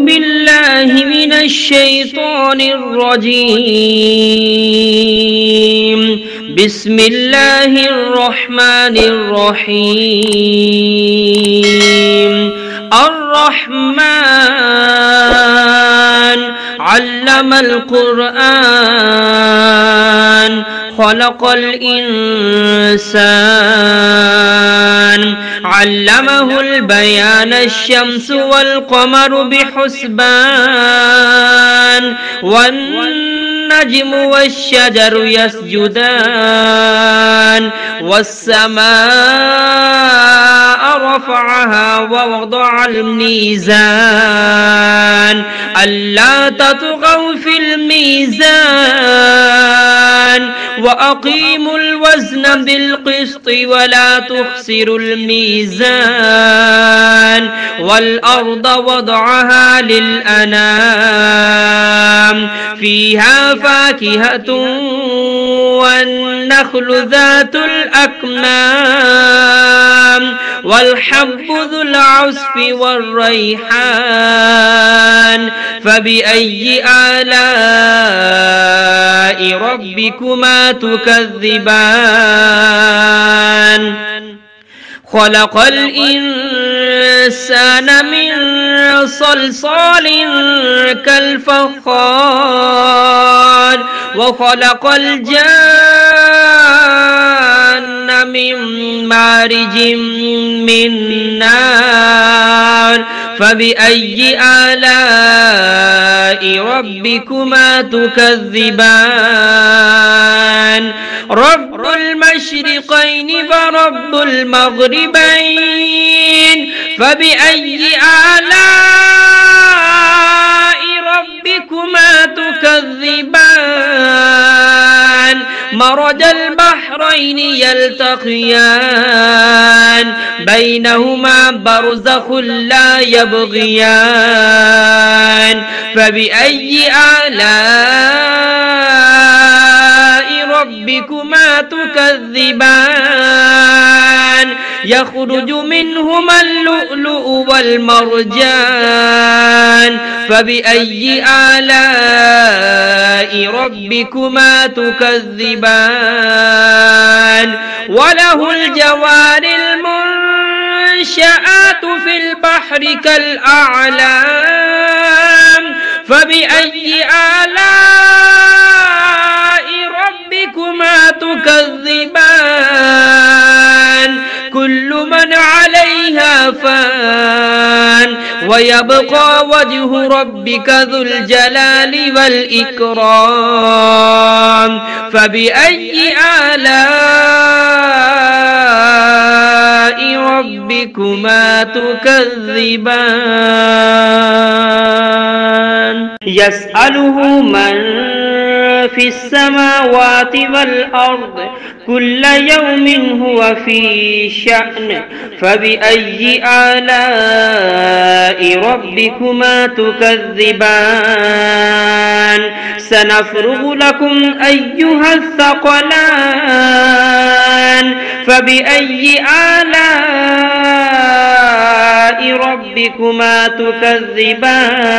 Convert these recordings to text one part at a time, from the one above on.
بالله من الشيطان الرجيم. بسم الله الرحمن الرحيم. الرحمن علم القرآن خلق الإنسان علمه البيان الشمس والقمر بحسبان والنجم والشجر يسجدان والسماء رفعها ووضع الميزان ألا تطغوا في الميزان وأقيموا الوزن بالقسط ولا تخسروا الميزان والأرض وضعها للأنام فيها فاكهة والنخل ذات الأكمام والحب ذو العصف والريحان فبأي آلاء ربكما تكذبان خلق الإنسان من صلصال كالفخار وخلق الجان من مارج من نار فبأي آلاء ربكما تكذبان رب المشرقين ورب المغربين فبأي آلاء ربكما تكذبان مرج البحرين يلتقيان بينهما برزخ لا يبغيان فبأي آلاء ربكما تكذبان يخرج منهما اللؤلؤ والمرجان فبأي آلاء ربكما تكذبان وله الجوار المنشآت في البحر كالأعلام فبأي آلاء ربكما تكذبان كل من عليها فان ويبقى وجه ربك ذو الجلال والإكرام فبأي آلاء ربكما تكذبان يسأله من في السماوات والأرض كل يوم هو في شأن فبأي آلاء ربكما تكذبان سنفرغ لكم أيها الثقلان فبأي آلاء ربكما تكذبان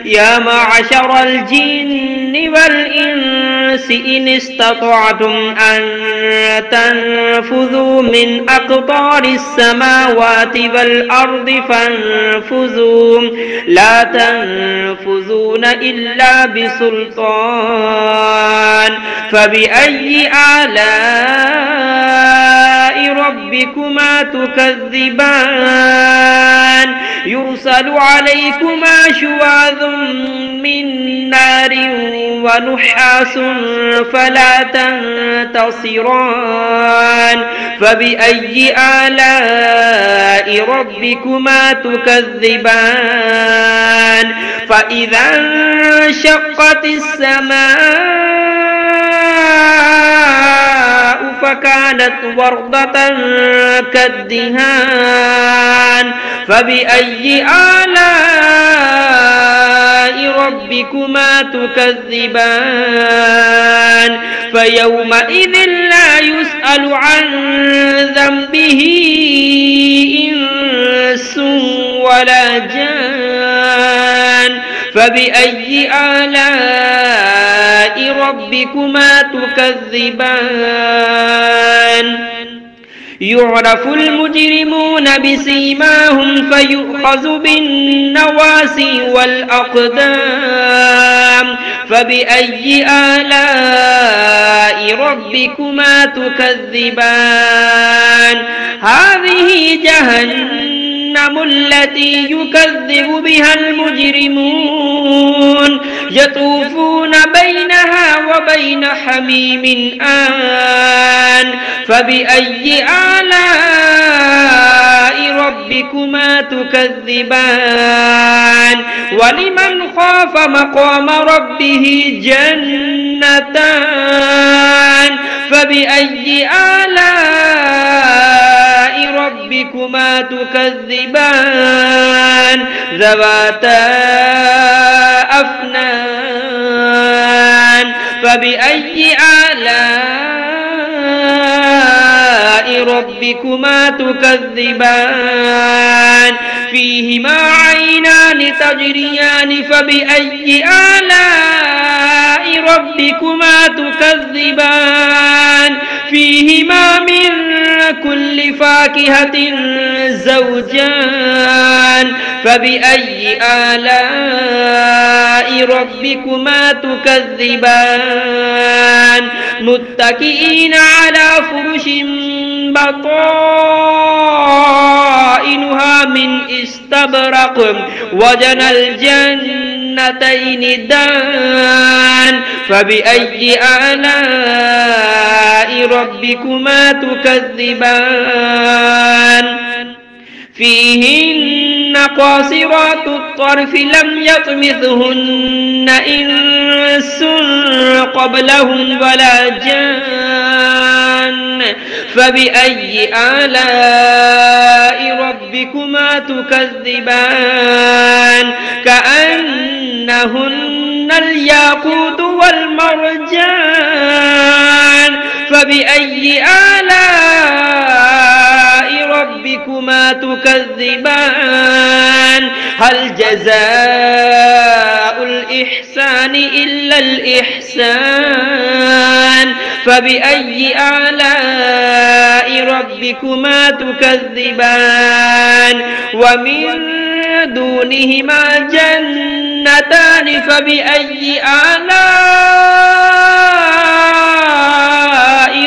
يا معشر الجن والإنس إن استطعتم أن تنفذوا من أقطار السماوات والأرض فانفذوا لا تنفذون إلا بسلطان فبأي آلاء ربكما تكذبان يرسل عليكما شواظ من نار ونحاس فلا تنتصران فبأي آلاء ربكما تكذبان فإذا انشقت السماء فكانت وردة كالدهان فبأي آلاء ربكما تكذبان فيومئذ لا يسأل عن ذنبه إنس ولا جان فبأي آلاء ربكما تكذبان يعرف المجرمون بسيماهم فيؤخذ بالنواسي والأقدام فبأي آلاء ربكما تكذبان هذه جهنم التي يكذب بها المجرمون يطوفون بينها وبين حميم آن فبأي آلاء ربكما تكذبان ولمن خاف مقام ربه جنتان فبأي آلاء ربكما تكذبان ذواتا أفنان فبأي آلاء ربكما تكذبان فيهما عينان تجريان فبأي آلاء ربكما تكذبان فيهما من كل فاكهة زوجان فبأي آلاء ربكما تكذبان متكئين على فرش بطائنها من استبرق وجنى الجنتين دان فبأي آلاء ربكما تكذبان فيهن قاصرات الطرف لم يطمثهن إنس قبلهم ولا جان فبأي آلاء ربكما تكذبان كأنهن الياقوت والمرجان فبأي آلاء ربكما تكذبان هل جزاء الإحسان إلا الإحسان فبأي آلاء ربكما تكذبان ومن دونهما جنتان فبأي آلاء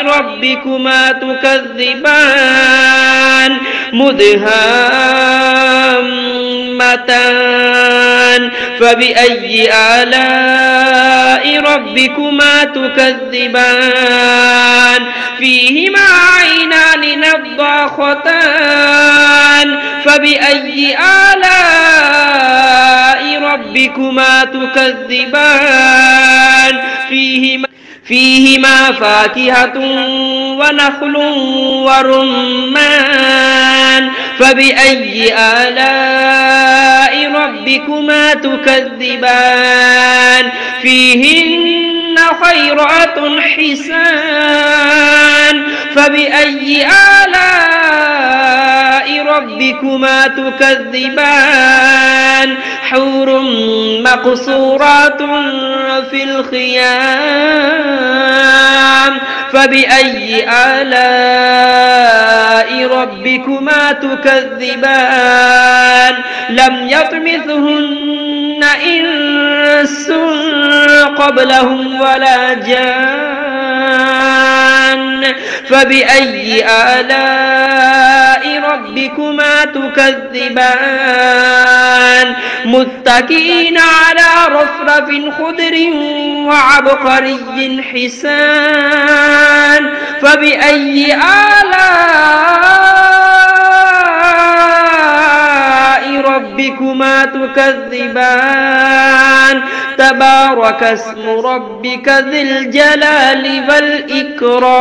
ربكما تكذبان مدهامتان فبأي آلاء ربكما تكذبان فيهما عينان نضاختان فبأي آلاء ربكما تكذبان فيهما فاكهة ونخل ورمان فبأي آلاء ربكما تكذبان فيهن خيرات حسان فبأي آلاء ربكما تكذبان حور مقصورات في الخيام فبأي آلاء ربكما تكذبان لم يطمثهن إنس قبلهم ولا جان فبأي آلاء ربكما تكذبان متكئين على رفرف خضر وعبقري حسان فبأي آلاء ربكما تكذبان تبارك اسم ربك ذي الجلال والإكرام